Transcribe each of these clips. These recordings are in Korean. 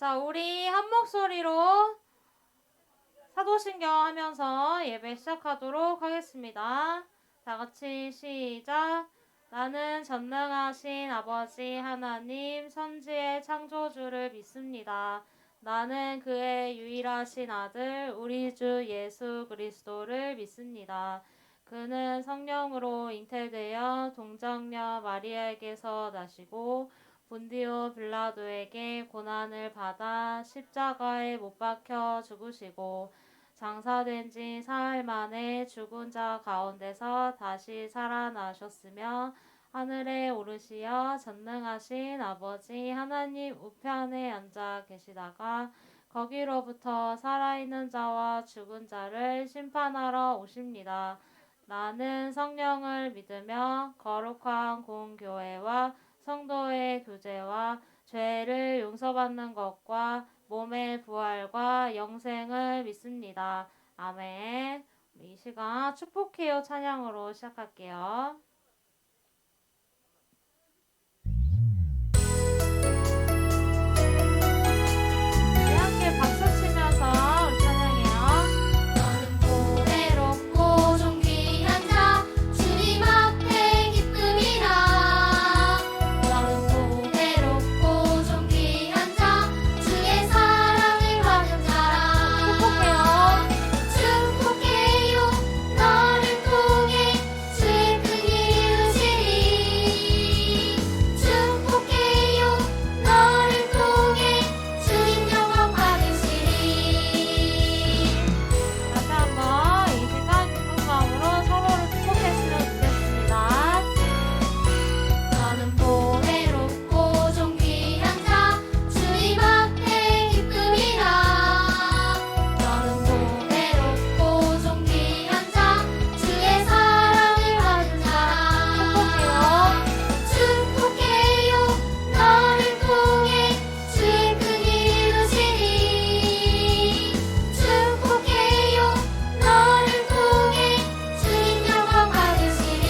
자, 우리 한 목소리로 사도신경 하면서 예배 시작하도록 하겠습니다. 다 같이 시작. 나는 전능하신 아버지 하나님 선지의 창조주를 믿습니다. 나는 그의 유일하신 아들 우리 주 예수 그리스도를 믿습니다. 그는 성령으로 잉태되어 동정녀 마리아에게서 나시고 본디오 빌라도에게 고난을 받아 십자가에 못 박혀 죽으시고 장사된 지 사흘 만에 죽은 자 가운데서 다시 살아나셨으며 하늘에 오르시어 전능하신 아버지 하나님 우편에 앉아 계시다가 거기로부터 살아있는 자와 죽은 자를 심판하러 오십니다. 나는 성령을 믿으며 거룩한 공교회와 성도의 교제와 죄를 용서받는 것과 몸의 부활과 영생을 믿습니다. 아멘. 이 시간 축복해요 찬양으로 시작할게요. 네, 함께 박수 치면서 우리 찬양해요. 너는 보배롭고 존귀한 자 주님 앞에 기쁨이라. 너는 보배롭고 존귀한 자 주의 사랑을 받은 자라. 축복해요 너를 통해 주의 큰 이루시리. 축복해요 너를 통해 주님 영광 받으시리. 다시 한번 이 시간 기쁜 마음으로 서로를 축복했으면 좋겠습니다. 너는 보배롭고 존귀한 자 주님 앞에 기쁨이라. 너는 보배롭고 존귀한 자 주의 사랑을 받은 자라. 축복해요 너를 통해 주의 큰 이루시리. 축복해요 너를 통해 주님 영광 받으시리.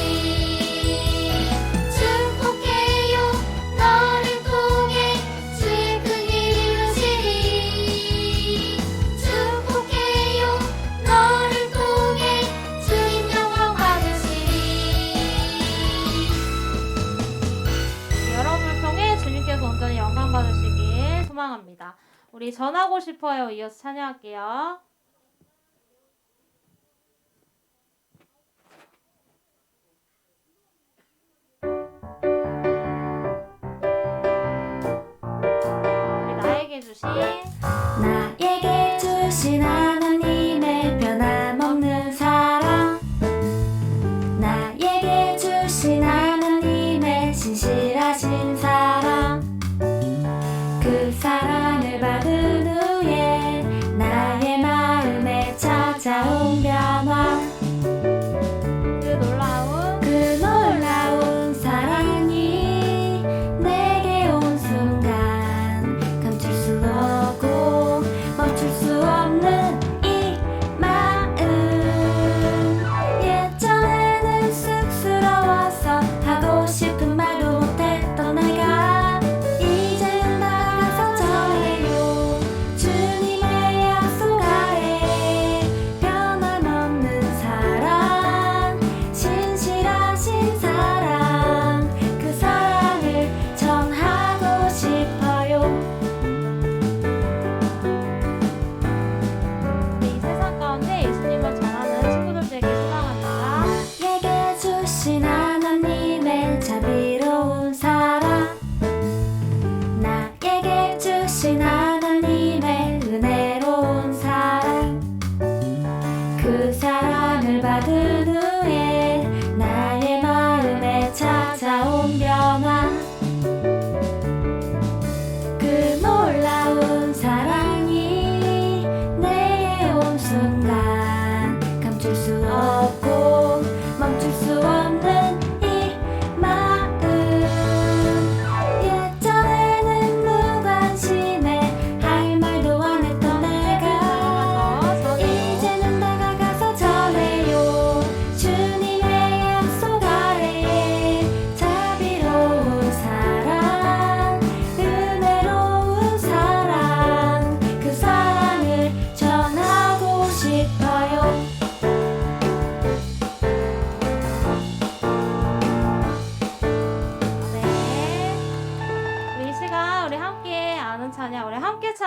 축복해요 너를 통해 주의 큰 이루시리. 축복해요 너를 통해 주님 영광 받으시리. 여러분을 통해 주님께서 온전히 영광 받으시길 소망합니다. 우리 전하고 싶어요 이어서 찬양할게요. 우리 나에게 주신 나에게 주신 하나님의 변함없는 사랑. 나에게 주신 하나님의 신실하신 사랑. 그 사랑을 받은 후에 나의 마음에 찾아온 변화. 그 놀라운 사랑이 내게 온 순간 감출 수 없고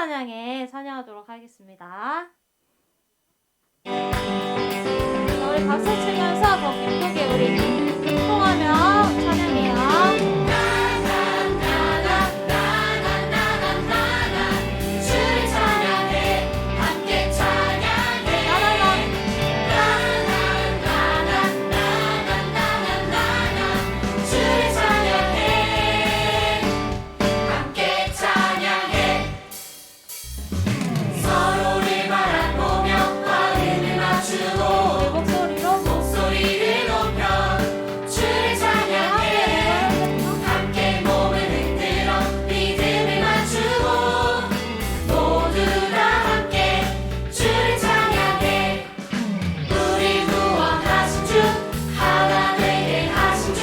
찬양에 찬양하도록 하겠습니다. 자, 우리 박수 치면서 더 기쁘게 우리 통하며 찬양해요. 주를 찬양해 함께 찬양해 주를 찬양해 함께 찬양해 서로를 바라보며 마음을 맞추고 목소리를 높여 주를 찬양해 함께 몸을 흔들어 리듬을 맞추고 모두 다 함께 주를 찬양해 우리 구원하신 주 하나 되게 하신 주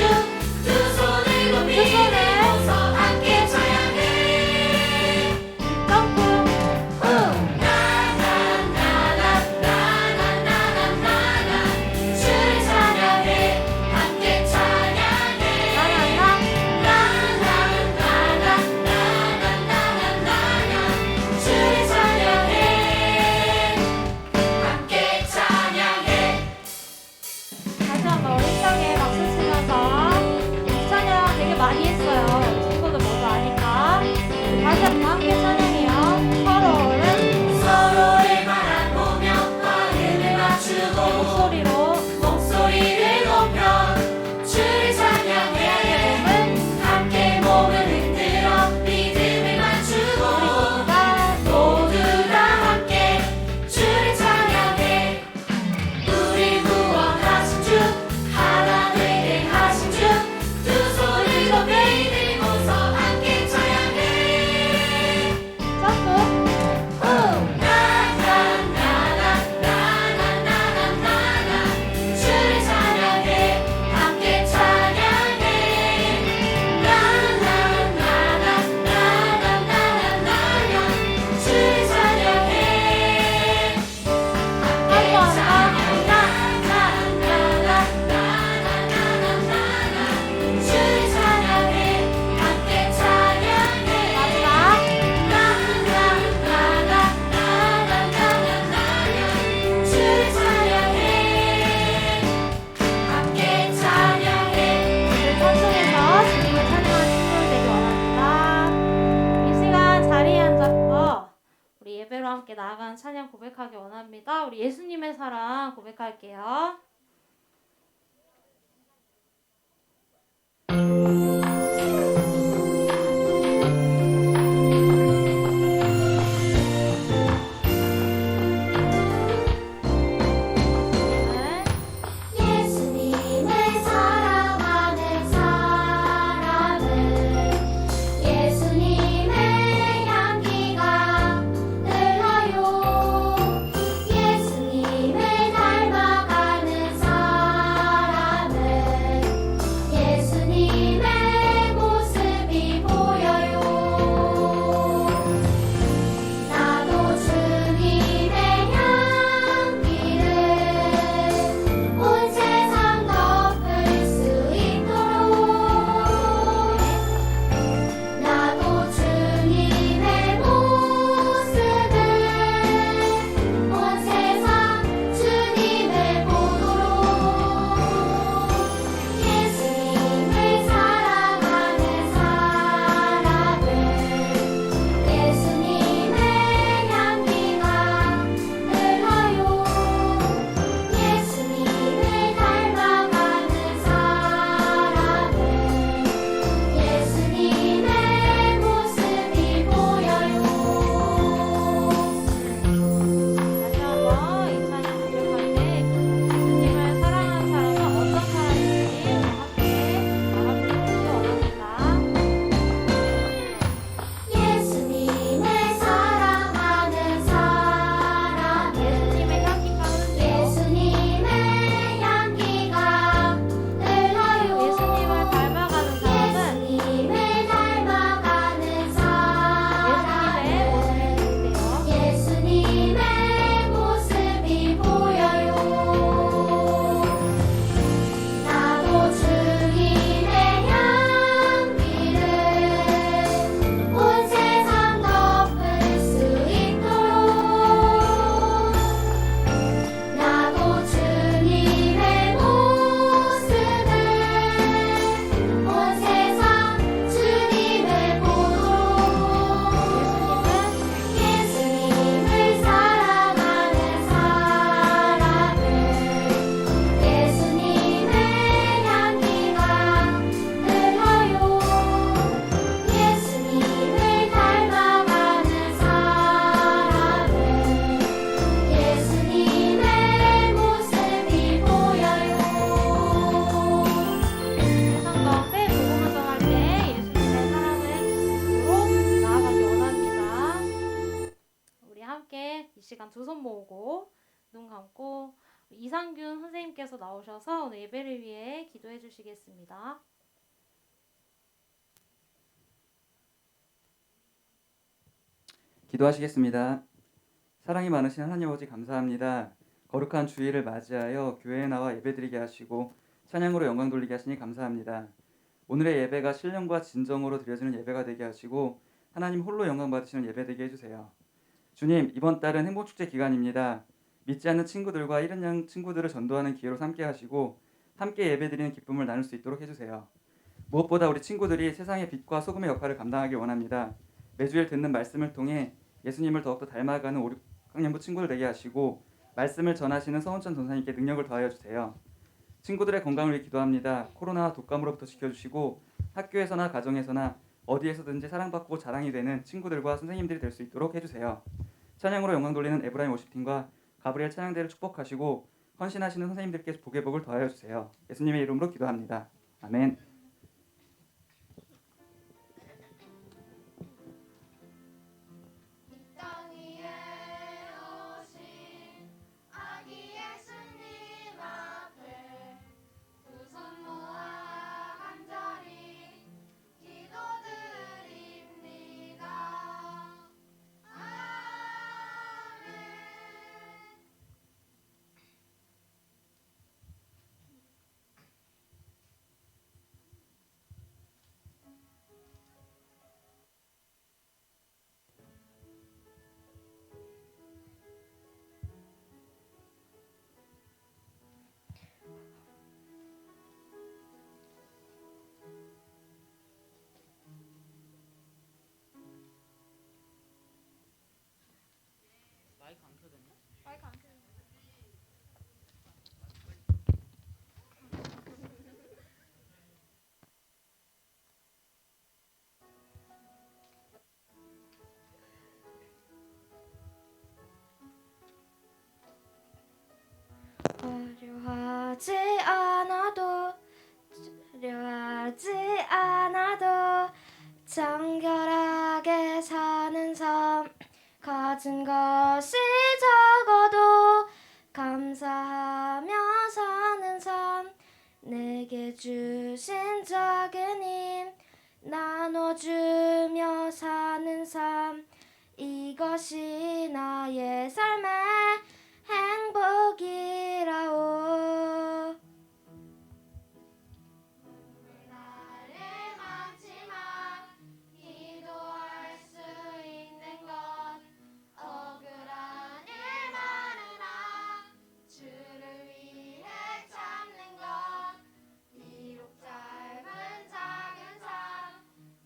두 손을 높이 들고서 함께 찬양해 점프. 주를 찬양해 함께 찬양해 주를 찬양해 함께 찬양해 다시 한번 우리 땅에 박수 치면서 이 찬양 되게 많이 했어요. 친구들 모두 아니까. 우리 다시 한번 함께 찬양해요. 서로를 바라보며 마음을 맞추고 목소리를 높여 주를 찬양해 함께 몸을 흔들어 리듬을 맞추고 모두 다 함께 주를 찬양해 우리 구원하신 주 하나 되게 하신 주 두 손을 높이 들고서 함께 찬양해 점프. 주를 찬양해 함께 찬양해 주를 찬양해 함께 주를 찬양해 함께 찬양해 주를 찬양해 함께 찬양해 찬송에서 주님을 찬양하는 친구들 되기 원합니다. 이 시간 자리에 앉아서 우리 예배로 함께 나아가는 찬양 고백하기 원합니다. 우리 예수님의 사랑 고백할게요. 네. 예수님을 사랑하는 사람은 예수님의 향기가 흘러요 예수님을 닮아가는 사람은 예수님의 시간 두 손 모으고 눈 감고 이상균 선생님께서 나오셔서 오늘 예배를 위해 기도해 주시겠습니다. 기도하시겠습니다. 사랑이 많으신 하나님 아버지 감사합니다. 거룩한 주일을 맞이하여 교회에 나와 예배드리게 하시고 찬양으로 영광 돌리게 하시니 감사합니다. 오늘의 예배가 신령과 진정으로 드려지는 예배가 되게 하시고 하나님 홀로 영광 받으시는 예배 되게 해주세요. 주님, 이번 달은 행복축제 기간입니다. 믿지 않는 친구들과 이른 양 친구들을 전도하는 기회로 삼게 하시고 함께 예배드리는 기쁨을 나눌 수 있도록 해주세요. 무엇보다 우리 친구들이 세상의 빛과 소금의 역할을 감당하기 원합니다. 매주일 듣는 말씀을 통해 예수님을 더욱더 닮아가는 5, 6학년부 친구들 되게 하시고 말씀을 전하시는 서운천 전사님께 능력을 더하여 주세요. 친구들의 건강을 위해 기도합니다. 코로나와 독감으로부터 지켜주시고 학교에서나 가정에서나 어디에서든지 사랑받고 자랑이 되는 친구들과 선생님들이 될 수 있도록 해주세요. 찬양으로 영광 돌리는 에브라임 워십팀과 가브리엘 찬양대를 축복하시고 헌신하시는 선생님들께 복의 복을 더하여 주세요. 예수님의 이름으로 기도합니다. 아멘. 땅 위에 오신 아기 예수님 앞에 두 손 모아 간절히 기도드립니다. 아멘. 화려하지 않아도 정결하게 사는 삶 가진 것이 적어도 감사하며 사는 삶 내게 주신 작은 힘 나눠주며 사는 삶 이것이 나의 삶의 행복이라오. 날이 많지만 기도할 수 있는 것 억울한 일 많으나 주를 위해 참는 것 비록 짧은 작은 삶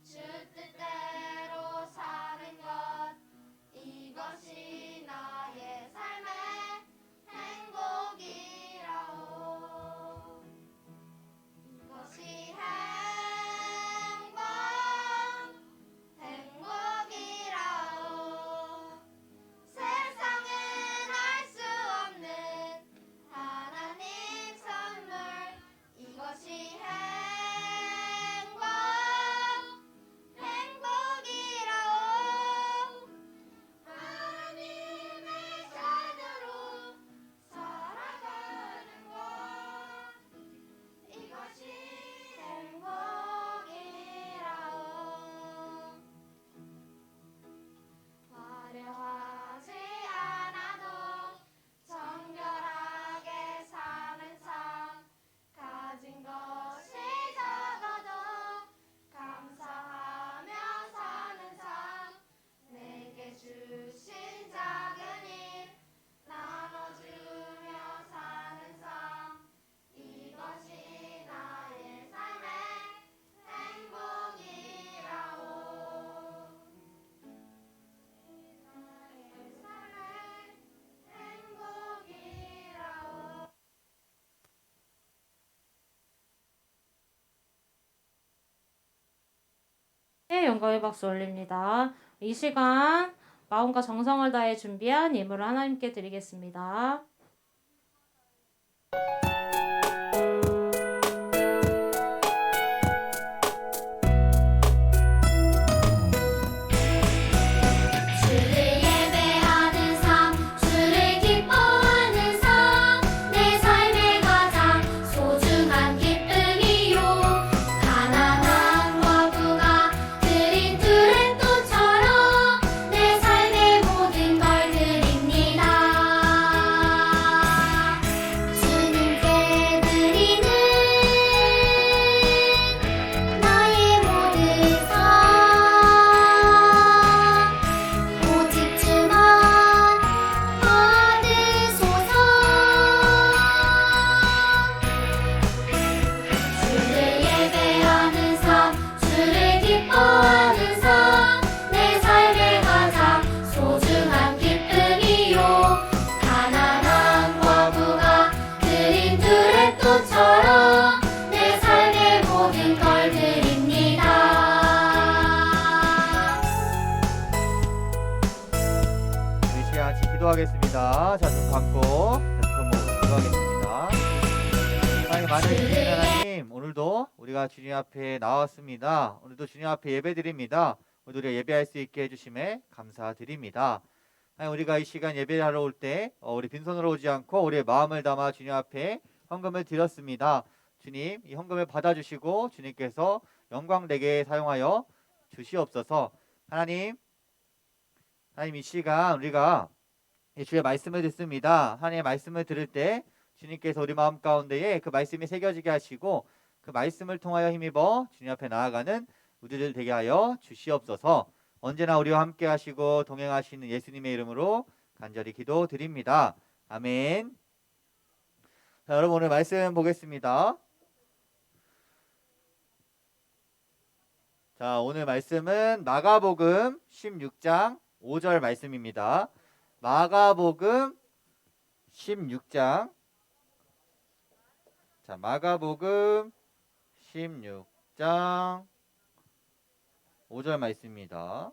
주 뜻대로 사는 것 이것이 나의 삶의 행복이라오. 이것이 행복이라오. 세상엔 알 수 없는 하나님 선물 이것이 행복이라오. 하나님의 자녀로 살아가는 것 이것이 행복이라오. 화려하지 않아도 정결하게 사는 삶 가진 것이 적어도 감사하며 사는 삶 내게 주신 작은 힘 나눠주며 사는 삶 이것이 나의 삶의 행복이라오. 나의 삶의 행복이라오. 네, 영광의 박수 올립니다. 이 시간 마음과 정성을 다해 준비한 예물을 하나님께 드리겠습니다. 주를 예배하는 삶 기도하겠습니다. 자, 눈 감고 손 모으고 기도하겠습니다. 하나님, 만유주신 하나님, 오늘도 우리가 주님 앞에 나왔습니다. 오늘도 주님 앞에 예배드립니다. 오늘도 우리가 예배할 수 있게 해주심에 감사드립니다. 하나님, 우리가 이 시간 예배하러 올 때 우리 빈손으로 오지 않고 우리의 마음을 담아 주님 앞에 헌금을 드렸습니다. 주님, 이 헌금을 받아주시고 주님께서 영광되게 사용하여 주시옵소서. 하나님 이 시간 우리가 주의 말씀을 듣습니다. 하나님의 말씀을 들을 때 주님께서 우리 마음 가운데에 그 말씀이 새겨지게 하시고 그 말씀을 통하여 힘입어 주님 앞에 나아가는 우리들 되게 하여 주시옵소서. 언제나 우리와 함께 하시고 동행하시는 예수님의 이름으로 간절히 기도드립니다. 아멘. 자, 여러분 오늘 말씀 보겠습니다. 자, 오늘 말씀은 마가복음 16장 5절 말씀입니다. 마가복음 16장. 자, 마가복음 16장 5절 말씀입니다.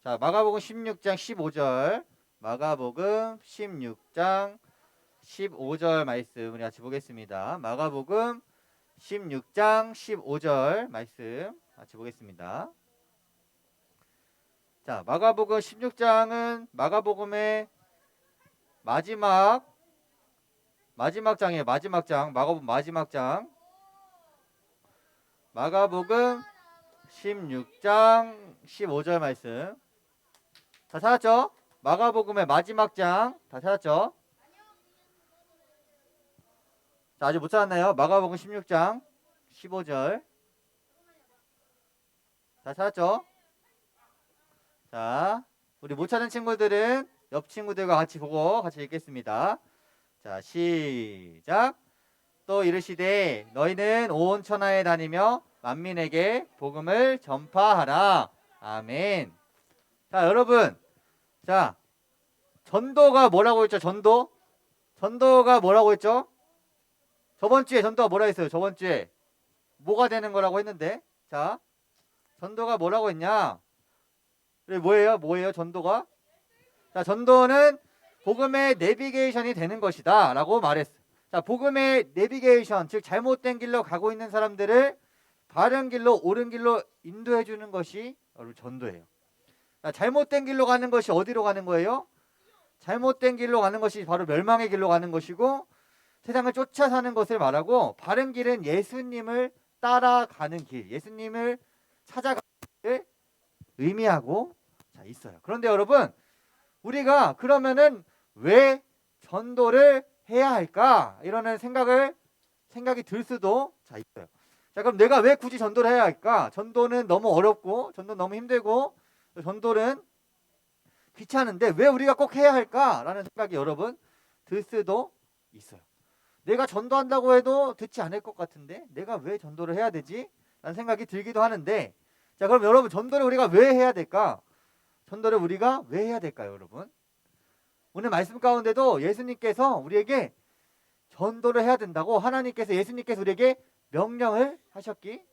자, 마가복음 16장 15절. 마가복음 16장 15절 말씀 우리 같이 보겠습니다. 마가복음 16장 15절 말씀 같이 보겠습니다. 자, 마가복음 16장은 마가복음의 마지막 장이에요. 마지막 장. 마가복음 마지막 장. 마가복음 16장 15절 말씀. 다 찾았죠? 마가복음의 마지막 장. 다 찾았죠? 자, 아직 못 찾았나요? 마가복음 16장 15절. 다 찾았죠? 자, 우리 못 찾은 친구들은 옆 친구들과 같이 보고 같이 읽겠습니다. 자, 시작. 또 이르시되 너희는 온 천하에 다니며 만민에게 복음을 전파하라. 아멘. 자, 여러분. 자, 전도가 뭐라고 했죠? 전도가 뭐라고 했죠? 저번 주에 전도가 뭐라 했어요? 저번 주에 뭐가 되는 거라고 했는데, 자, 전도가 뭐라고 했냐? 뭐예요? 전도가? 자, 전도는 복음의 내비게이션이 되는 것이다 라고 말했어. 자, 복음의 내비게이션, 즉 잘못된 길로 가고 있는 사람들을 바른 길로, 옳은 길로 인도해 주는 것이 여러분 전도예요. 자, 잘못된 길로 가는 것이 어디로 가는 거예요? 잘못된 길로 가는 것이 바로 멸망의 길로 가는 것이고, 세상을 쫓아 사는 것을 말하고, 바른 길은 예수님을 따라가는 길, 예수님을 찾아가는 길을 의미하고 있어요. 그런데 여러분, 우리가 그러면은 왜 전도를 해야 할까? 이러는 생각이 들 수도 있어요. 자, 그럼 내가 왜 굳이 전도를 해야 할까? 전도는 너무 어렵고, 전도는 너무 힘들고, 전도는 귀찮은데 왜 우리가 꼭 해야 할까라는 생각이 여러분 들 수도 있어요. 내가 전도한다고 해도 듣지 않을 것 같은데 내가 왜 전도를 해야 되지? 라는 생각이 들기도 하는데, 자, 그럼 여러분 전도를 우리가 왜 해야 될까? 전도를 우리가 왜 해야 될까요, 여러분? 오늘 말씀 가운데도 예수님께서 우리에게 전도를 해야 된다고 예수님께서 우리에게 명령을 하셨기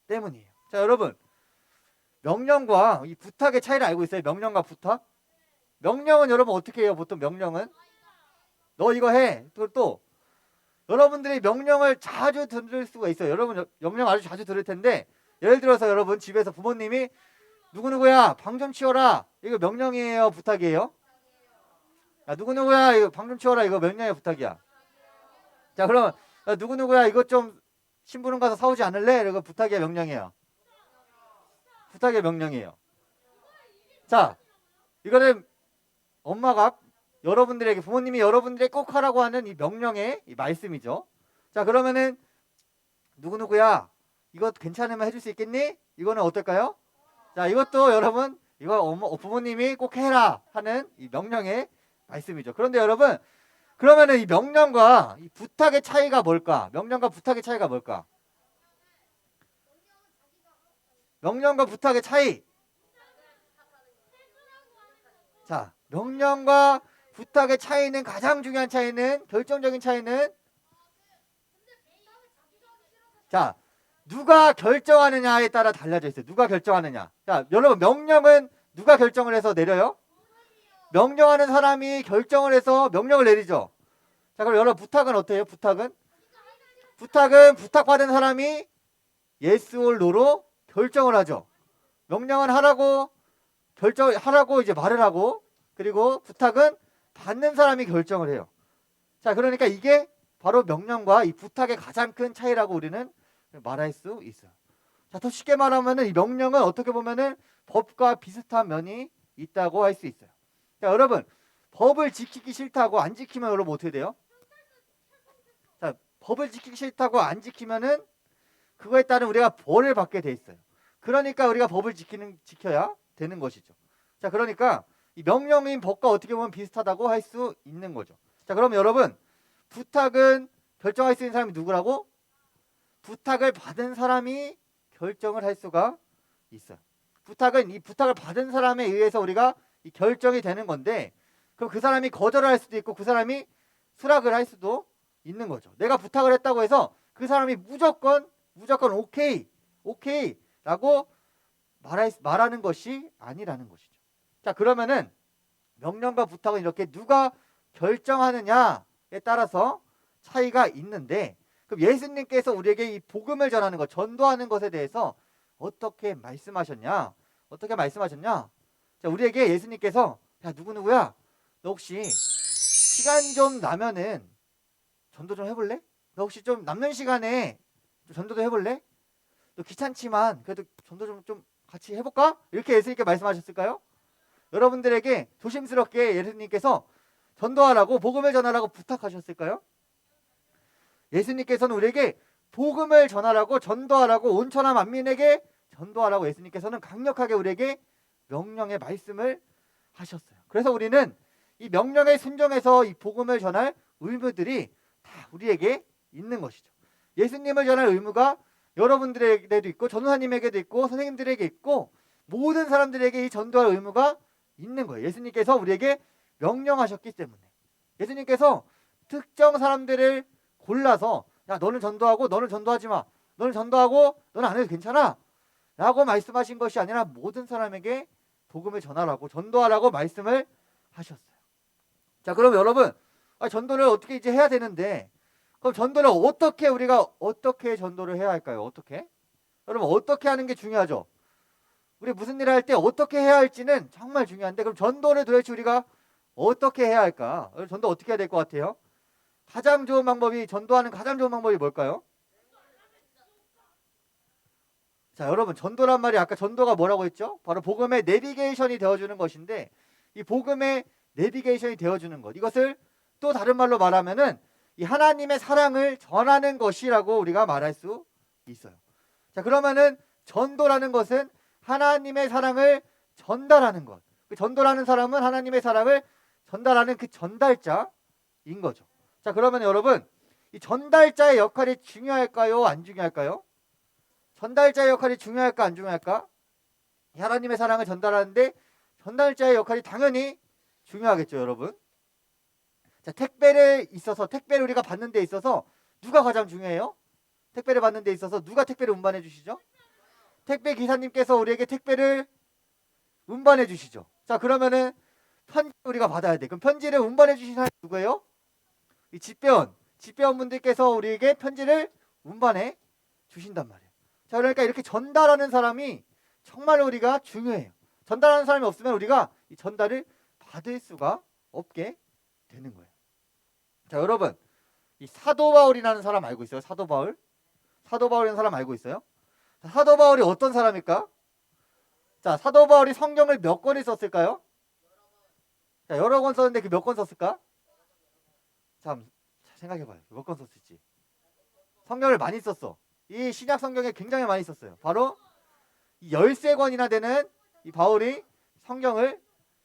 때문이에요. 자, 여러분, 명령과 이 부탁의 차이를 알고 있어요? 명령과 부탁? 명령은 여러분 어떻게 해요? 보통 명령은 너 이거 해. 또 여러분들이 명령을 자주 들을 수가 있어요. 여러분 명령 아주 자주 들을 텐데, 예를 들어서 여러분 집에서 부모님이 누구누구야 방 좀 치워라, 이거 명령이에요, 부탁이에요? 야, 누구누구야 이거 방 좀 치워라, 이거 명령이에요, 부탁이야? 자, 그럼 누구누구야 이것 좀 신부름 가서 사오지 않을래? 이거 부탁이야, 명령이에요? 부탁이야, 명령이에요? 자, 이거는 엄마가 여러분들에게, 부모님이 여러분들에게 꼭 하라고 하는 이 명령의 이 말씀이죠. 자, 그러면은 누구누구야 이거 괜찮으면 해줄 수 있겠니? 이거는 어떨까요? 자, 이것도 여러분 이거 부모님이 꼭 해라 하는 이 명령의 말씀이죠. 그런데 여러분, 그러면은 이 명령과 이 부탁의 차이가 뭘까? 명령과 부탁의 차이가 뭘까? 명령과 부탁의 차이. 자, 명령과 부탁의 차이는, 가장 중요한 차이는, 결정적인 차이는, 자, 누가 결정하느냐에 따라 달라져 있어요. 누가 결정하느냐. 자, 여러분 명령은 누가 결정을 해서 내려요? 명령하는 사람이 결정을 해서 명령을 내리죠. 자, 그럼 여러분 부탁은 어때요? 부탁은 부탁받은 사람이 yes or no로 결정을 하죠. 명령은 하라고 결정하라고 이제 말을 하고, 그리고 부탁은 받는 사람이 결정을 해요. 자, 그러니까 이게 바로 명령과 이 부탁의 가장 큰 차이라고 우리는 말할 수 있어요. 자, 더 쉽게 말하면은 이 명령은 어떻게 보면은 법과 비슷한 면이 있다고 할 수 있어요. 자, 여러분 법을 지키기 싫다고 안 지키면 여러분 어떻게 돼요? 자, 법을 지키기 싫다고 안 지키면은 그거에 따른 우리가 벌을 받게 돼 있어요. 그러니까 우리가 법을 지켜야 되는 것이죠. 자, 그러니까 이 명령인 법과 어떻게 보면 비슷하다고 할 수 있는 거죠. 자, 그럼 여러분 부탁은 결정할 수 있는 사람이 누구라고? 부탁을 받은 사람이 결정을 할 수가 있어요. 부탁은 이 부탁을 받은 사람에 의해서 우리가 이 결정이 되는 건데, 그럼 그 사람이 거절을 할 수도 있고 그 사람이 수락을 할 수도 있는 거죠. 내가 부탁을 했다고 해서 그 사람이 무조건 오케이라고 말하는 것이 아니라는 것이죠. 자, 그러면은 명령과 부탁은 이렇게 누가 결정하느냐에 따라서 차이가 있는데, 그럼 예수님께서 우리에게 이 복음을 전하는 것, 전도하는 것에 대해서 어떻게 말씀하셨냐? 자, 우리에게 예수님께서 야, 누구야? 너 혹시 시간 좀 나면은 전도 좀 해볼래? 너 혹시 좀 남는 시간에 좀 전도도 해볼래? 너 귀찮지만 그래도 전도 좀 같이 해볼까? 이렇게 예수님께 말씀하셨을까요? 여러분들에게 조심스럽게 예수님께서 전도하라고, 복음을 전하라고 부탁하셨을까요? 예수님께서는 우리에게 복음을 전하라고, 전도하라고, 온 천하 만민에게 전도하라고 예수님께서는 강력하게 우리에게 명령의 말씀을 하셨어요. 그래서 우리는 이 명령에 순종해서 이 복음을 전할 의무들이 다 우리에게 있는 것이죠. 예수님을 전할 의무가 여러분들에게도 있고 전도사님에게도 있고 선생님들에게 있고 모든 사람들에게 이 전도할 의무가 있는 거예요. 예수님께서 우리에게 명령하셨기 때문에. 예수님께서 특정 사람들을 골라서 야, 너는 전도하고 너는 전도하지 마. 너는 전도하고 너는 안 해도 괜찮아. 라고 말씀하신 것이 아니라 모든 사람에게 복음을 전하라고, 전도하라고 말씀을 하셨어요. 자, 그럼 여러분 전도를 어떻게 이제 해야 되는데, 그럼 전도를 우리가 어떻게 전도를 해야 할까요? 어떻게? 여러분 어떻게 하는 게 중요하죠? 우리 무슨 일을 할 때 어떻게 해야 할지는 정말 중요한데, 그럼 전도를 도대체 우리가 어떻게 해야 할까? 전도 어떻게 해야 될 것 같아요? 전도하는 가장 좋은 방법이 뭘까요? 자, 여러분 전도란 말이 아까 전도가 뭐라고 했죠? 바로 복음의 내비게이션이 되어주는 것인데, 이 복음의 내비게이션이 되어주는 것, 이것을 또 다른 말로 말하면은 이 하나님의 사랑을 전하는 것이라고 우리가 말할 수 있어요. 자, 그러면은 전도라는 것은 하나님의 사랑을 전달하는 것. 그 전도라는 사람은 하나님의 사랑을 전달하는 그 전달자인 거죠. 자, 그러면 여러분 이 전달자의 역할이 중요할까요? 안 중요할까요? 전달자의 역할이 중요할까? 안 중요할까? 하나님의 사랑을 전달하는데 전달자의 역할이 당연히 중요하겠죠, 여러분. 자, 택배를 우리가 받는 데 있어서 누가 가장 중요해요? 택배를 받는 데 있어서 누가 택배를 운반해 주시죠? 택배 기사님께서 우리에게 택배를 운반해 주시죠. 자, 그러면은 편지 우리가 받아야 돼. 그럼 편지를 운반해 주신 사람이 누구예요? 이 집배원분들께서 우리에게 편지를 운반해 주신단 말이에요. 자, 그러니까 이렇게 전달하는 사람이 정말 우리가 중요해요. 전달하는 사람이 없으면 우리가 이 전달을 받을 수가 없게 되는 거예요. 자, 여러분 이 사도 바울이라는 사람 알고 있어요? 사도 바울이라는 사람 알고 있어요? 자, 사도 바울이 어떤 사람일까? 자, 사도 바울이 성경을 몇 권을 썼을까요? 자, 여러 권 썼는데 그 몇 권 썼을까? 참 생각해봐요. 몇 권 썼을지. 성경을 많이 썼어. 이 신약 성경에 굉장히 많이 썼어요. 바로 이 13권이나 되는 이 바울이 성경을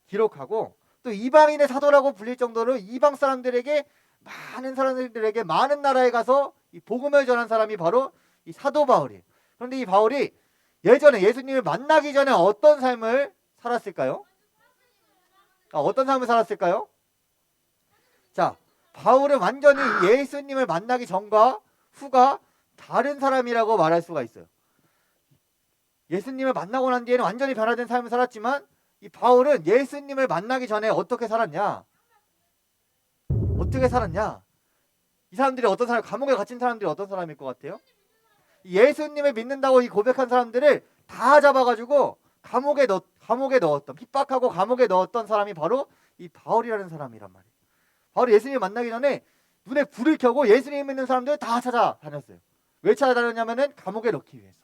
기록하고, 또 이방인의 사도라고 불릴 정도로 이방 사람들에게, 많은 사람들에게 많은 나라에 가서 이 복음을 전한 사람이 바로 이 사도 바울이에요. 그런데 이 바울이 예전에 예수님을 만나기 전에 어떤 삶을 살았을까요? 자, 바울은 완전히 예수님을 만나기 전과 후가 다른 사람이라고 말할 수가 있어요. 예수님을 만나고 난 뒤에는 완전히 변화된 삶을 살았지만 이 바울은 예수님을 만나기 전에 어떻게 살았냐? 어떻게 살았냐? 이 사람들이 어떤 사람, 감옥에 갇힌 사람들이 어떤 사람일 것 같아요? 예수님을 믿는다고 이 고백한 사람들을 다 잡아가지고 감옥에 넣었던, 핍박하고 감옥에 넣었던 사람이 바로 이 바울이라는 사람이란 말이에요. 바울이 예수님을 만나기 전에 눈에 불을 켜고 예수님 믿는 사람들을 다 찾아다녔어요. 왜 찾아다녔냐면은 감옥에 넣기 위해서.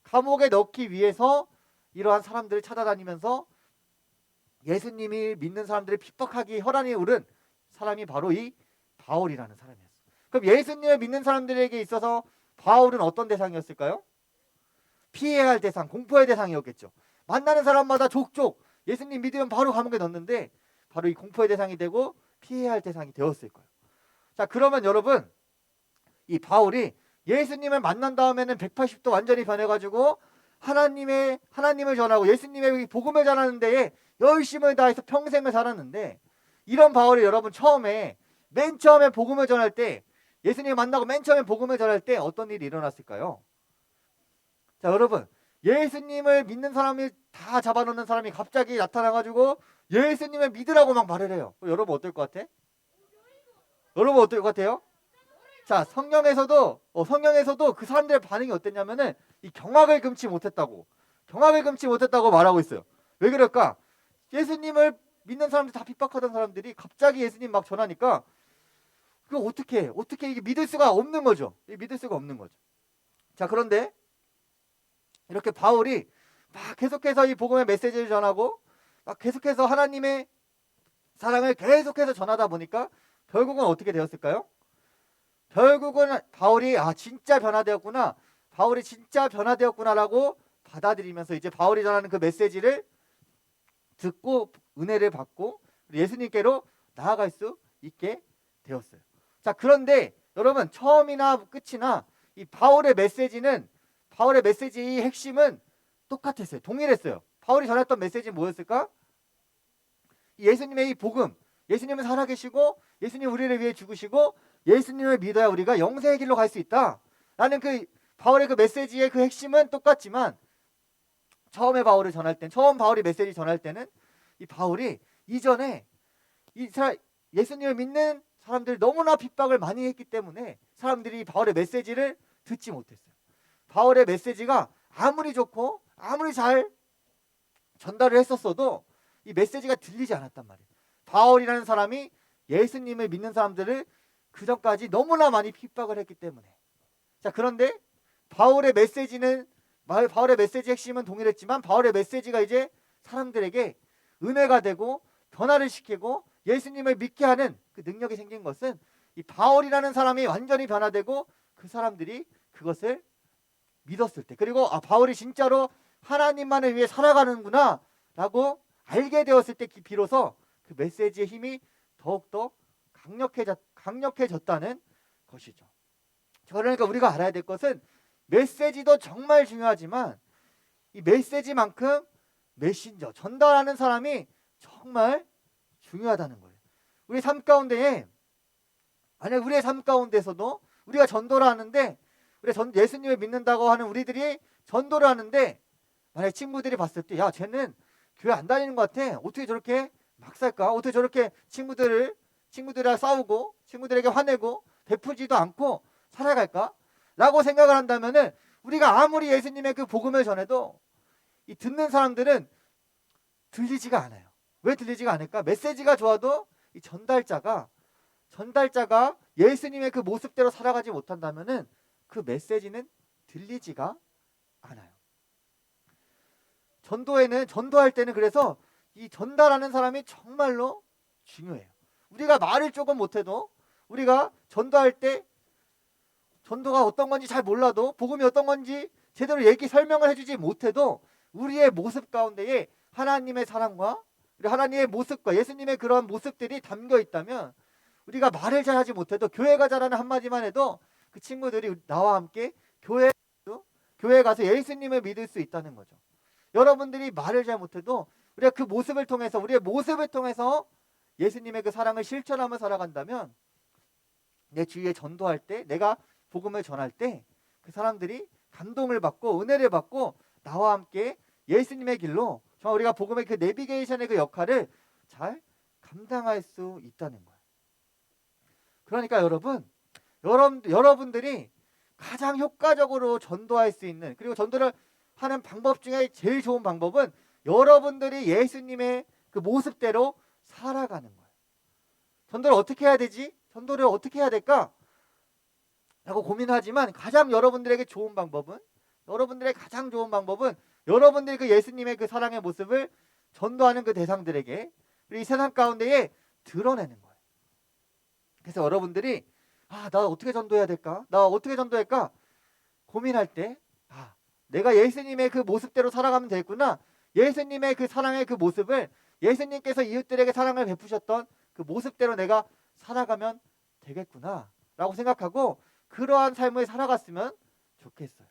감옥에 넣기 위해서 이러한 사람들을 찾아다니면서 예수님이 믿는 사람들을 핍박하기 혈안이 오른 사람이 바로 이 바울이라는 사람이었어요. 그럼 예수님을 믿는 사람들에게 있어서 바울은 어떤 대상이었을까요? 피해야 할 대상, 공포의 대상이었겠죠. 만나는 사람마다 족족 예수님 믿으면 바로 감옥에 넣는데 바로 이 공포의 대상이 되고 피해야 할 대상이 되었을 거예요. 자, 그러면 여러분, 이 바울이 예수님을 만난 다음에는 180도 완전히 변해가지고 하나님을 전하고 예수님의 복음을 전하는 데에 열심을 다해서 평생을 살았는데, 이런 바울이 여러분 맨 처음에 복음을 전할 때, 예수님을 만나고 맨 처음에 복음을 전할 때 어떤 일이 일어났을까요? 자, 여러분, 예수님을 믿는 사람이 다 잡아놓는 사람이 갑자기 나타나가지고 예수님을 믿으라고 막 말을 해요. 여러분 어떨 것 같아? 여러분 어떨 것 같아요? 자, 성경에서도 그 사람들의 반응이 어땠냐면은 이 경악을 금치 못했다고 말하고 있어요. 왜 그럴까? 예수님을 믿는 사람들 다 핍박하던 사람들이 갑자기 예수님 막 전하니까 그거 어떻게 이게 믿을 수가 없는 거죠. 자, 그런데 이렇게 바울이 막 계속해서 이 복음의 메시지를 전하고 막 계속해서 하나님의 사랑을 계속해서 전하다 보니까 결국은 어떻게 되었을까요? 결국은 바울이 진짜 변화되었구나라고 받아들이면서 이제 바울이 전하는 그 메시지를 듣고 은혜를 받고 예수님께로 나아갈 수 있게 되었어요. 자, 그런데 여러분, 처음이나 끝이나 이 바울의 메시지의 핵심은 똑같았어요. 동일했어요. 바울이 전했던 메시지는 뭐였을까? 예수님의 이 복음, 예수님은 살아계시고 예수님 우리를 위해 죽으시고 예수님을 믿어야 우리가 영생의 길로 갈 수 있다 라는 그 바울의 그 메시지의 그 핵심은 똑같지만, 처음 바울이 메시지 전할 때는 이 바울이 이전에 예수님을 믿는 사람들이 너무나 핍박을 많이 했기 때문에 사람들이 바울의 메시지를 듣지 못했어요. 바울의 메시지가 아무리 좋고 아무리 잘 전달을 했었어도 이 메시지가 들리지 않았단 말이에요. 바울이라는 사람이 예수님을 믿는 사람들을 그 전까지 너무나 많이 핍박을 했기 때문에. 자, 그런데 바울의 메시지의 핵심은 동일했지만 바울의 메시지가 이제 사람들에게 은혜가 되고 변화를 시키고 예수님을 믿게 하는 그 능력이 생긴 것은 이 바울이라는 사람이 완전히 변화되고 그 사람들이 그것을 믿었을 때, 그리고 바울이 진짜로 하나님만을 위해 살아가는구나 라고 알게 되었을 때 비로소 그 메시지의 힘이 더욱더 강력해졌다는 것이죠. 그러니까 우리가 알아야 될 것은 메시지도 정말 중요하지만 이 메시지만큼 메신저, 전달하는 사람이 정말 중요하다는 거예요. 우리의 삶 가운데서도 우리가 전도를 하는데, 예수님을 믿는다고 하는 우리들이 전도를 하는데, 만약에 친구들이 봤을 때, 야, 쟤는 교회 안 다니는 것 같아. 어떻게 저렇게 막 살까? 어떻게 저렇게 친구들이랑 싸우고 친구들에게 화내고 베푸지도 않고 살아갈까? 라고 생각을 한다면은 우리가 아무리 예수님의 그 복음을 전해도 이 듣는 사람들은 들리지가 않아요. 왜 들리지가 않을까? 메시지가 좋아도 이 전달자가 예수님의 그 모습대로 살아가지 못한다면은 그 메시지는 들리지가 않아요. 전도할 때는 그래서 이 전달하는 사람이 정말로 중요해요. 우리가 말을 조금 못해도, 우리가 전도할 때 전도가 어떤 건지 잘 몰라도, 복음이 어떤 건지 제대로 설명을 해주지 못해도 우리의 모습 가운데에 하나님의 사랑과 하나님의 모습과 예수님의 그런 모습들이 담겨 있다면, 우리가 말을 잘하지 못해도 교회가 잘하는 한마디만 해도 그 친구들이 나와 함께 교회에 가서 예수님을 믿을 수 있다는 거죠. 여러분들이 말을 잘 못해도 우리가 그 우리의 모습을 통해서 예수님의 그 사랑을 실천하며 살아간다면, 내 주위에 전도할 때, 내가 복음을 전할 때 그 사람들이 감동을 받고 은혜를 받고 나와 함께 예수님의 길로 정말 우리가 복음의 그 내비게이션의 그 역할을 잘 감당할 수 있다는 거예요. 그러니까 여러분들이 가장 효과적으로 전도할 수 있는, 그리고 전도를 하는 방법 중에 제일 좋은 방법은 여러분들이 예수님의 그 모습대로 살아가는 거예요. 전도를 어떻게 해야 되지? 전도를 어떻게 해야 될까? 라고 고민하지만 여러분들의 가장 좋은 방법은 여러분들이 그 예수님의 그 사랑의 모습을 전도하는 그 대상들에게, 그리고 이 세상 가운데에 드러내는 거예요. 그래서 여러분들이 나 어떻게 전도해야 될까? 나 어떻게 전도할까? 고민할 때 내가 예수님의 그 모습대로 살아가면 되겠구나. 예수님의 그 사랑의 그 모습을, 예수님께서 이웃들에게 사랑을 베푸셨던 그 모습대로 내가 살아가면 되겠구나 라고 생각하고 그러한 삶을 살아갔으면 좋겠어요.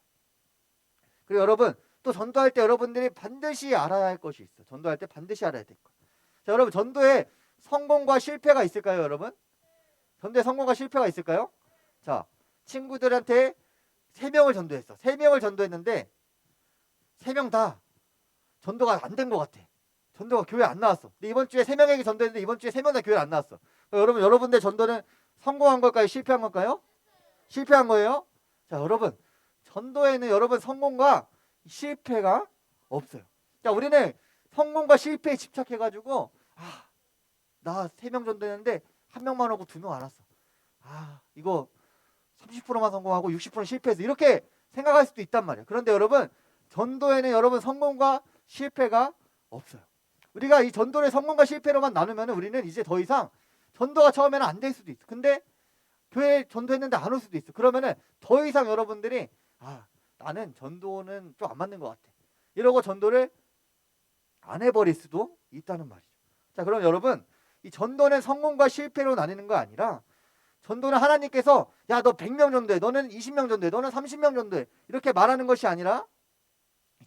그리고 여러분, 또 전도할 때 여러분들이 반드시 알아야 할 것이 있어요. 전도할 때 반드시 알아야 될 것. 자, 여러분, 전도에 성공과 실패가 있을까요, 여러분? 전도에 성공과 실패가 있을까요? 자, 친구들한테 3명을 전도했어. 3명을 전도했는데 3명 다 전도가 안 된 것 같아. 전도가 교회 안 나왔어. 근데 이번 주에 3명에게 전도했는데 이번 주에 3명 다 교회 안 나왔어. 여러분들 전도는 성공한 걸까요? 실패한 걸까요? 실패한 거예요. 자, 여러분, 전도에는 여러분 성공과 실패가 없어요. 자, 우리는 성공과 실패에 집착해가지고 나 3명 전도했는데 1명만 오고 2명 안 왔어. 이거 30%만 성공하고 60% 실패해서 이렇게 생각할 수도 있단 말이에요. 그런데 여러분, 전도에는 여러분 성공과 실패가 없어요. 우리가 이 전도를 성공과 실패로만 나누면 우리는 이제 더 이상 전도가 처음에는 안 될 수도 있어. 근데 교회 전도했는데 안 올 수도 있어. 그러면은 더 이상 여러분들이 나는 전도는 좀 안 맞는 것 같아, 이러고 전도를 안 해버릴 수도 있다는 말이죠. 자, 그럼 여러분, 이 전도는 성공과 실패로 나뉘는 거 아니라 전도는 하나님께서 너 100명 전도해, 너는 20명 전도해, 너는 30명 전도해, 이렇게 말하는 것이 아니라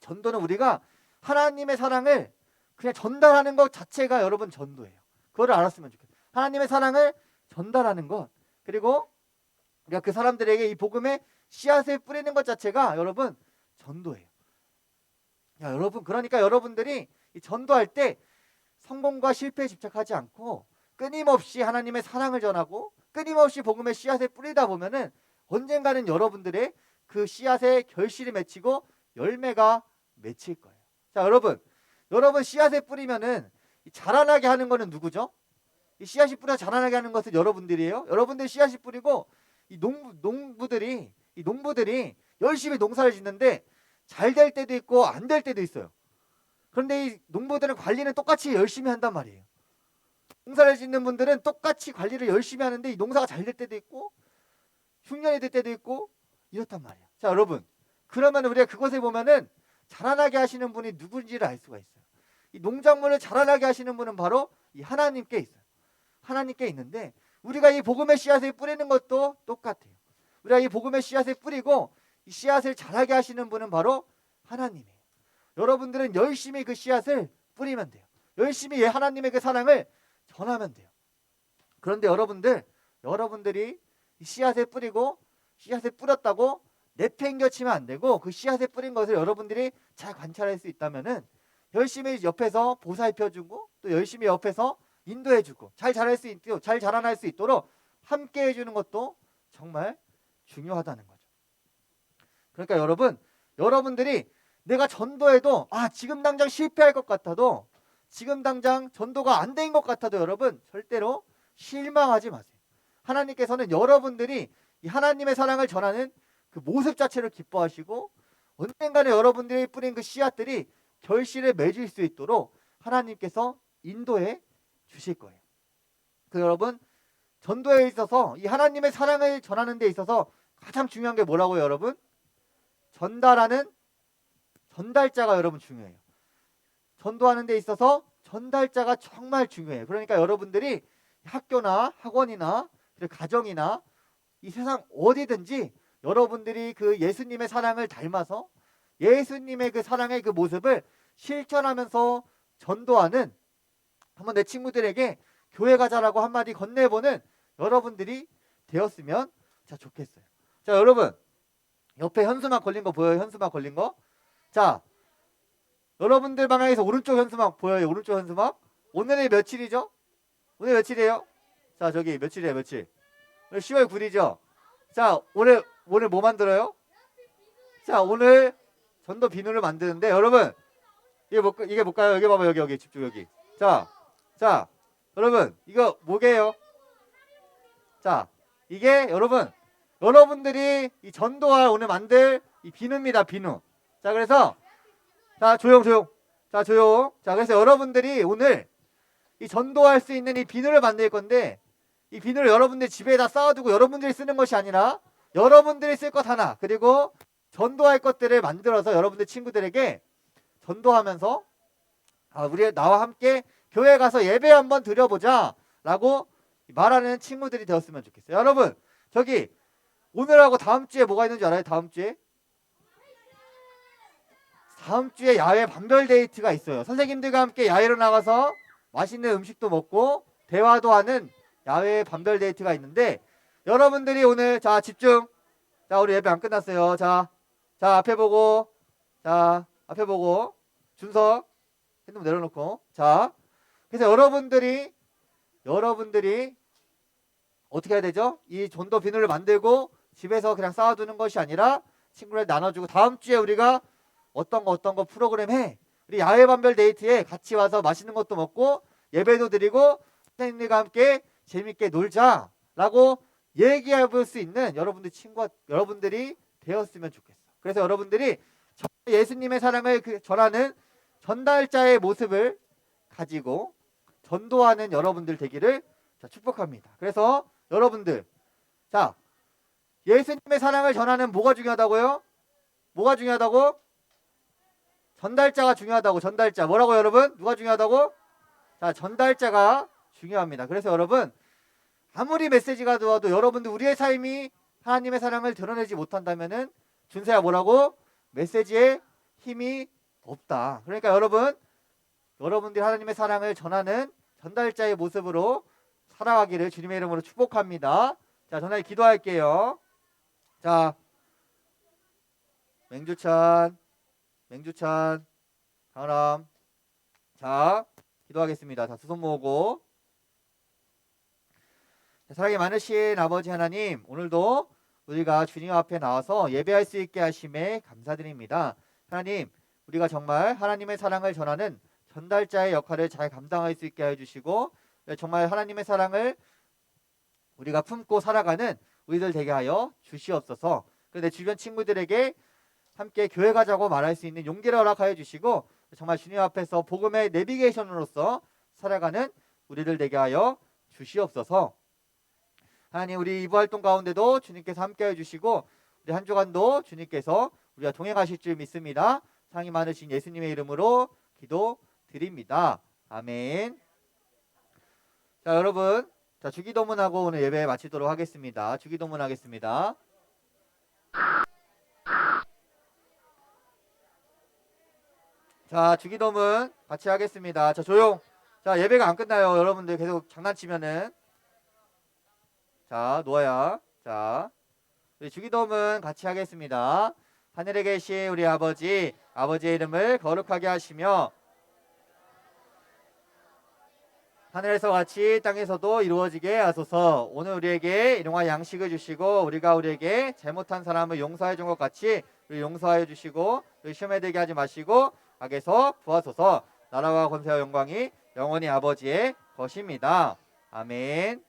전도는 우리가 하나님의 사랑을 그냥 전달하는 것 자체가 여러분 전도예요. 그거를 알았으면 좋겠어요. 하나님의 사랑을 전달하는 것, 그리고 우리가 그 사람들에게 이 복음의 씨앗을 뿌리는 것 자체가 여러분 전도예요. 여러분, 그러니까 여러분들이 이 전도할 때 성공과 실패에 집착하지 않고 끊임없이 하나님의 사랑을 전하고 끊임없이 복음의 씨앗을 뿌리다 보면은 언젠가는 여러분들의 그 씨앗의 결실이 맺히고 열매가 맺힐 거예요. 자, 여러분 씨앗을 뿌리면은 자라나게 하는 거는 누구죠? 이 씨앗이 뿌려 자라나게 하는 것은 여러분들이에요. 여러분들 씨앗이 뿌리고 이 농부들이 열심히 농사를 짓는데 잘 될 때도 있고 안 될 때도 있어요. 그런데 이 농부들은 관리는 똑같이 열심히 한단 말이에요. 농사를 짓는 분들은 똑같이 관리를 열심히 하는데 이 농사가 잘 될 때도 있고 흉년이 될 때도 있고 이렇단 말이에요. 자, 여러분, 그러면 우리가 그것을 보면은 자라나게 하시는 분이 누군지를 알 수가 있어요. 이 농작물을 자라나게 하시는 분은 바로 이 하나님께 있어요. 하나님께 있는데 우리가 이 복음의 씨앗을 뿌리는 것도 똑같아요. 우리가 이 복음의 씨앗을 뿌리고 이 씨앗을 자라게 하시는 분은 바로 하나님이에요. 여러분들은 열심히 그 씨앗을 뿌리면 돼요. 열심히 하나님의 그 사랑을 전하면 돼요. 그런데 여러분들이 이 씨앗을 뿌리고 씨앗을 뿌렸다고 내팽겨치면 안 되고 그 씨앗을 뿌린 것을 여러분들이 잘 관찰할 수 있다면은 열심히 옆에서 보살펴주고 또 열심히 옆에서 인도해주고 잘 자라날 수 있도록 함께 해주는 것도 정말 중요하다는 거죠. 그러니까 여러분들이 내가 전도해도 지금 당장 실패할 것 같아도, 지금 당장 전도가 안 된 것 같아도 여러분 절대로 실망하지 마세요. 하나님께서는 여러분들이 이 하나님의 사랑을 전하는 그 모습 자체를 기뻐하시고 언젠가는 여러분들이 뿌린 그 씨앗들이 결실을 맺을 수 있도록 하나님께서 인도해 주실 거예요. 그 여러분, 전도에 있어서 이 하나님의 사랑을 전하는 데 있어서 가장 중요한 게 뭐라고요, 여러분? 전달하는 전달자가 여러분 중요해요. 전도하는 데 있어서 전달자가 정말 중요해요. 그러니까 여러분들이 학교나 학원이나 가정이나 이 세상 어디든지 여러분들이 그 예수님의 사랑을 닮아서 예수님의 그 사랑의 그 모습을 실천하면서 전도하는, 한번 내 친구들에게 교회 가자라고 한마디 건네보는 여러분들이 되었으면 좋겠어요. 자, 여러분, 옆에 현수막 걸린 거 보여요? 현수막 걸린 거? 자, 여러분들 방향에서 오른쪽 현수막 보여요? 오른쪽 현수막? 오늘이 며칠이죠? 오늘 며칠이에요? 자, 저기 며칠이에요? 며칠? 오늘 10월 9일이죠? 자, 오늘 뭐 만들어요? 자, 오늘 전도 비누를 만드는데 여러분 이게 뭘까요? 여기 봐봐, 여기 집중 여기. 자, 여러분 이거 뭐게요? 자, 이게 여러분들이 이 전도할 오늘 만들 이 비누입니다, 비누. 자, 그래서 자, 조용. 자, 그래서 여러분들이 오늘 이 전도할 수 있는 이 비누를 만들 건데 이 비누를 여러분들 집에다 쌓아두고 여러분들이 쓰는 것이 아니라 여러분들이 쓸 것 하나 그리고 전도할 것들을 만들어서 여러분들 친구들에게 전도하면서 우리 나와 함께 교회 가서 예배 한번 드려보자 라고 말하는 친구들이 되었으면 좋겠어요. 여러분 저기 오늘하고 다음 주에 뭐가 있는지 알아요? 다음 주에 야외 반별 데이트가 있어요. 선생님들과 함께 야외로 나가서 맛있는 음식도 먹고 대화도 하는 야외 반별 데이트가 있는데 여러분들이 오늘 자 집중. 자, 우리 예배 안 끝났어요. 자 앞에 보고 준석 핸드폰 내려놓고 자, 그래서 여러분들이 어떻게 해야 되죠? 이 전도 비누를 만들고 집에서 그냥 쌓아두는 것이 아니라 친구를 나눠주고 다음 주에 우리가 어떤 거 프로그램 해. 우리 야외 반별 데이트에 같이 와서 맛있는 것도 먹고 예배도 드리고 선생님들과 함께 재밌게 놀자라고 얘기해 볼 수 있는 여러분들이 되었으면 좋겠어. 그래서 여러분들이 예수님의 사랑을 전하는 전달자의 모습을 가지고 전도하는 여러분들 되기를 축복합니다. 그래서 여러분들 자, 예수님의 사랑을 전하는 뭐가 중요하다고요? 뭐가 중요하다고? 전달자가 중요하다고. 전달자 뭐라고 여러분? 누가 중요하다고? 자, 전달자가 중요합니다. 그래서 여러분 아무리 메시지가 좋아도 여러분들 우리의 삶이 하나님의 사랑을 드러내지 못한다면은 준세야 뭐라고? 메시지에 힘이 없다. 그러니까 여러분들이 하나님의 사랑을 전하는 전달자의 모습으로 살아가기를 주님의 이름으로 축복합니다. 자, 전하에 기도할게요. 자, 맹주찬 강람. 자, 기도하겠습니다. 자, 두 손 모으고. 사랑이 많으신 아버지 하나님, 오늘도 우리가 주님 앞에 나와서 예배할 수 있게 하심에 감사드립니다. 하나님, 우리가 정말 하나님의 사랑을 전하는 전달자의 역할을 잘 감당할 수 있게 해주시고 정말 하나님의 사랑을 우리가 품고 살아가는 우리들 되게 하여 주시옵소서. 내 주변 친구들에게 함께 교회 가자고 말할 수 있는 용기를 허락하여 주시고 정말 주님 앞에서 복음의 내비게이션으로서 살아가는 우리들 되게 하여 주시옵소서. 하나님, 우리 이부 활동 가운데도 주님께서 함께해 주시고 우리 한 주간도 주님께서 우리가 동행하실 줄 믿습니다. 사랑이 많으신 예수님의 이름으로 기도드립니다. 아멘. 자, 여러분, 자, 주기도문하고 오늘 예배 마치도록 하겠습니다. 주기도문 하겠습니다. 자, 주기도문 같이 하겠습니다. 자, 조용. 자, 예배가 안 끝나요. 여러분들 계속 장난치면은. 자, 노아야. 자, 우리 주기도문 같이 하겠습니다. 하늘에 계신 우리 아버지의 이름을 거룩하게 하시며 하늘에서 같이 땅에서도 이루어지게 하소서. 오늘 우리에게 일용할 양식을 주시고 우리가 우리에게 잘못한 사람을 용서해 준 것 같이 우리 용서하여 주시고 우리 시험에 들게 하지 마시고 악에서 구하소서. 나라와 권세와 영광이 영원히 아버지의 것입니다. 아멘.